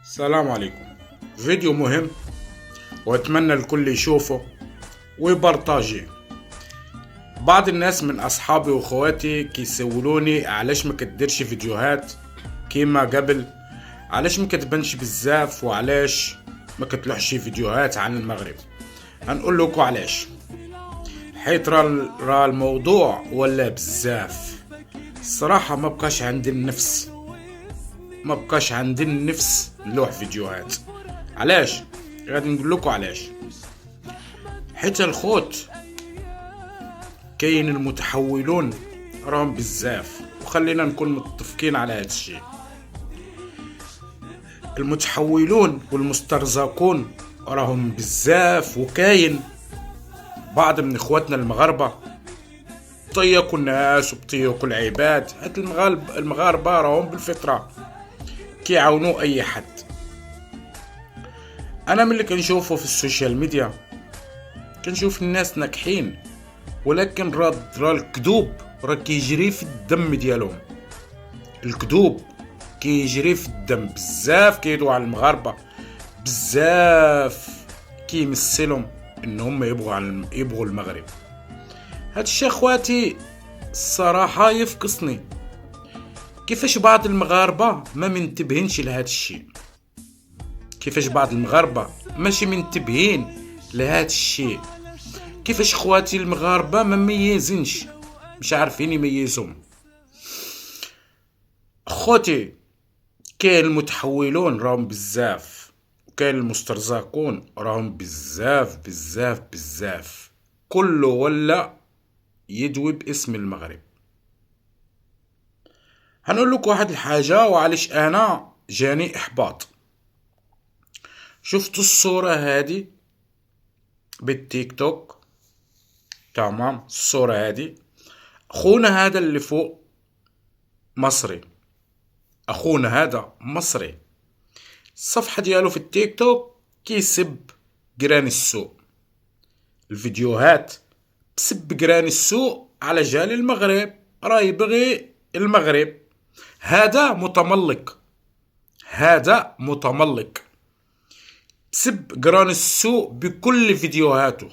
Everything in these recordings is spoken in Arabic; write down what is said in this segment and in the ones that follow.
السلام عليكم. فيديو مهم واتمنى الكل يشوفه ويبرطاجيه. بعض الناس من اصحابي واخواتي كيسولوني علاش ما كديرش فيديوهات كيما قبل، علاش ما كتبانش بزاف، وعلاش ما كتلوحش فيديوهات عن المغرب. هنقول لكم علاش. حيت راه الموضوع ولا بزاف الصراحه، ما بقاش عندي النفس نلوح فيديوهات. علاش؟ غادي نقول لكم علاش. حيت الخوت كاين المتحولون راهم بزاف، وخلينا نكون متفقين على هذا الشيء. المتحولون والمسترزقون راهم بزاف، وكاين بعض من اخواتنا المغاربه طيقوا الناس وبطيقوا العباد. هاد المغاربه راهم بالفطره كيعاونوا اي حد. انا من اللي كنشوفه في السوشيال ميديا كنشوف الناس ناجحين، ولكن راه الكذوب راه كيجري في الدم ديالهم. الكذوب كيجري في الدم بزاف، كيدوا على المغاربه بزاف، كيمثلهم انهم يبغوا المغرب. هاد الشيء اخواتي الصراحه يفكسني، كيفاش بعض المغاربه ما منتبهينش لهاد الشيء. كيفاش بعض المغاربه ماشي منتبهين لهاد الشيء. كيفاش خواتي المغاربه ما ميزينش، مش عارفين يميزهم. خوتي كاين المتحولون راهم بزاف، وكاين المسترزقون راهم بزاف بزاف بزاف. كله ولا يدوي باسم المغرب. هنقول لك واحد الحاجه وعلاش انا جاني احباط. شفتوا الصوره هذه بالتيك توك؟ تمام. الصوره هذه اخونا هذا اللي فوق مصري، اخونا هذا مصري. الصفحه ديالو في التيك توك كيسب جيران السوق، الفيديوهات بسب جيران السوق على جال المغرب، راه يبغي المغرب. هذا متملق، هذا متملق. بسب جيران السوق بكل فيديوهاته.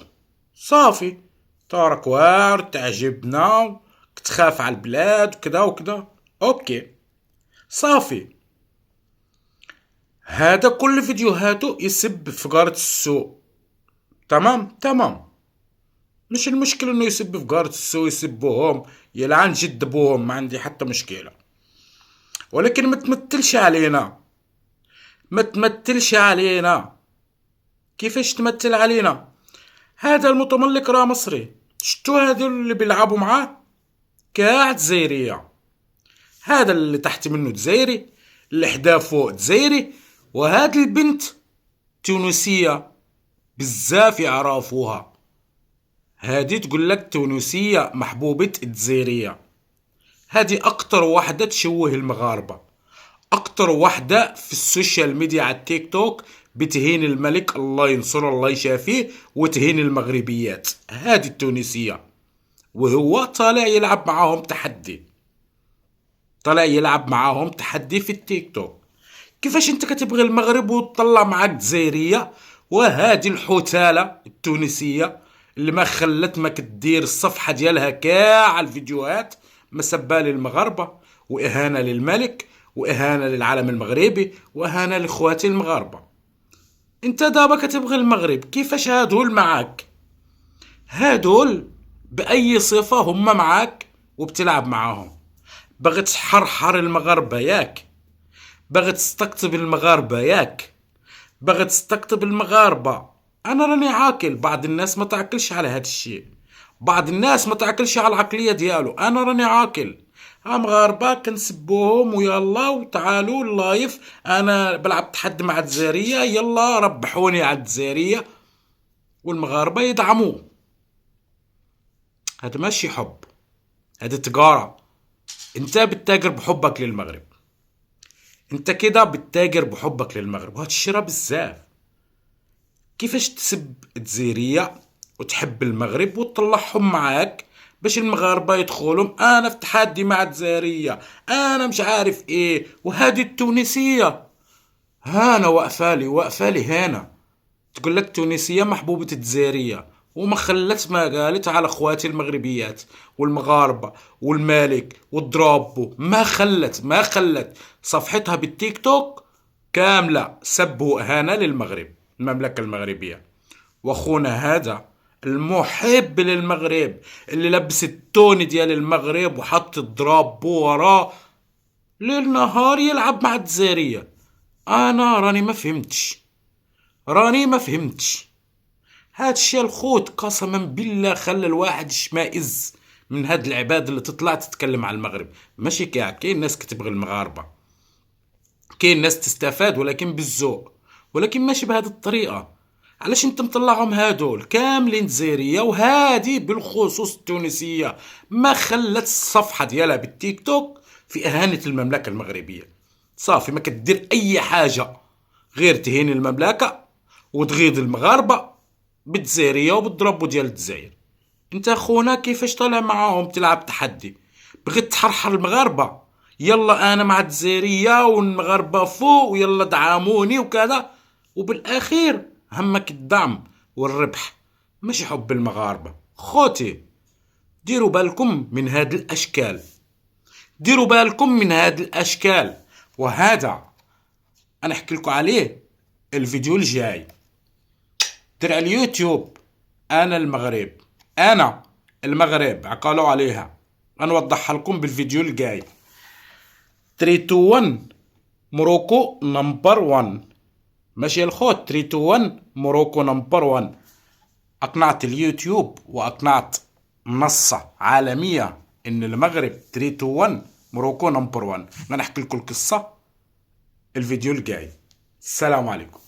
صافي، تارك واعر، تعجبنا، تخاف على البلاد وكذا وكذا. اوكي صافي. هذا كل فيديوهاته يسب في جارة السوق. تمام. مش المشكلة انه يسب في جارة السوق، يسبوهم، يلعن جد ابوهم، ما عندي حتى مشكلة. ولكن ما تمثلش علينا. كيفاش تمثل علينا؟ هذا المتملق راه مصري. شتو هذو اللي بيلعبوا معاه؟ كاع جزائرية. هذا اللي تحت منه جزائري، اللي حدا فوق جزائري، وهاد البنت تونسية بزاف يعرفوها. هادي تقول لك تونسية محبوبة الجزائرية. هادي اكتر واحدة تشوه المغاربة، اكتر واحدة في السوشيال ميديا على التيك توك بتهين الملك الله ينصره الله يشافيه، وتهين المغربيات. هادي التونسية. وهو طالع يلعب معاهم تحدي في التيك توك. كيفاش انت كتبغي المغرب وتطلع معاك جزائرية؟ وهذه الحتالة التونسية اللي ما خلت ما كدير الصفحة ديالها كاع الفيديوهات مسبة للمغاربة، وإهانة للملك، وإهانة للعالم المغربي، وإهانة لإخواتي المغاربة. انت دابا كتبغي المغرب، كيفاش هادول معاك؟ هادول بأي صفة هم معاك وبتلعب معاهم؟ باغي تحرحر المغاربة ياك؟ باغي تستقطب المغاربة ياك؟ باغي تستقطب المغاربة؟ انا راني عاقل. بعض الناس ما تعقلش على هاد الشيء، بعض الناس ما تعقلش على العقلية ديالو. انا راني عاقل. مغاربة كنسبوهم ويلا وتعالوا اللايف، انا بلعب تحدي مع الجزائرية، يلا ربحوني على الجزائرية، والمغاربة يدعموا. هذا ماشي حب، هذا تجارة. انت بتتاجر بحبك للمغرب، انت كده بتتاجر بحبك للمغرب، وهتشرى بزاف. كيفاش تسب الجزائرية وتحب المغرب وتطلعهم معاك باش المغاربة يدخلهم انا في تحدي مع الجزائرية، انا مش عارف ايه. وهذه التونسية، هانا واقفالي هانا تقول لك تونسية محبوبة الجزائرية، وما خلت ما قالت على اخواتي المغربيات والمغاربة والمالك والدرابو، ما خلت صفحتها بالتيك توك كاملة سب وإهانة للمغرب، المملكة المغربية. واخونا هذا المحب للمغرب اللي لبس التوني ديال المغرب وحط الدرابو وراه ليل نهار يلعب مع الجزائرية. انا راني ما فهمتش هادشي الخوت قسما بالله خلى الواحد يشمئز من هاد العباد اللي تطلع تتكلم على المغرب. ماشي كاع، كاين ناس كتبغي المغاربة، كاين ناس تستفاد ولكن بالذوق، ولكن ماشي بهذه الطريقة. علاش انت مطلعهم هادول كاملين جزائرية، وهادي بالخصوص التونسية ما خلت الصفحة ديالها بالتيك توك في اهانة المملكة المغربية. صافي ما كدير اي حاجة غير تهين المملكة وتغيظ المغاربة بالجزائرية وبالضربو ديال الجزائر. انت اخونا كيفاش طالع معاهم تلعب تحدي؟ بغيت تحرحر المغاربة، يلا انا مع الجزائرية والمغاربة فوق ويلا دعموني وكذا، وبالاخير همك الدعم والربح ماشي حب المغاربة. خوتي ديروا بالكم من هاد الاشكال، ديروا بالكم من هاد الاشكال. وهذا انا احكي لكم عليه الفيديو الجاي. دير على اليوتيوب انا المغرب عقالوا عليها، غنوضحها لكم بالفيديو الجاي. 3 2 1 موروكو نمبر 1. ماشي الخوت 3 2 1 موروكو نمبر 1. اقنعت اليوتيوب واقنعت منصة عالمية ان المغرب 3 2 1 موروكو نمبر 1. غنحكي لكم القصة الفيديو الجاي. السلام عليكم.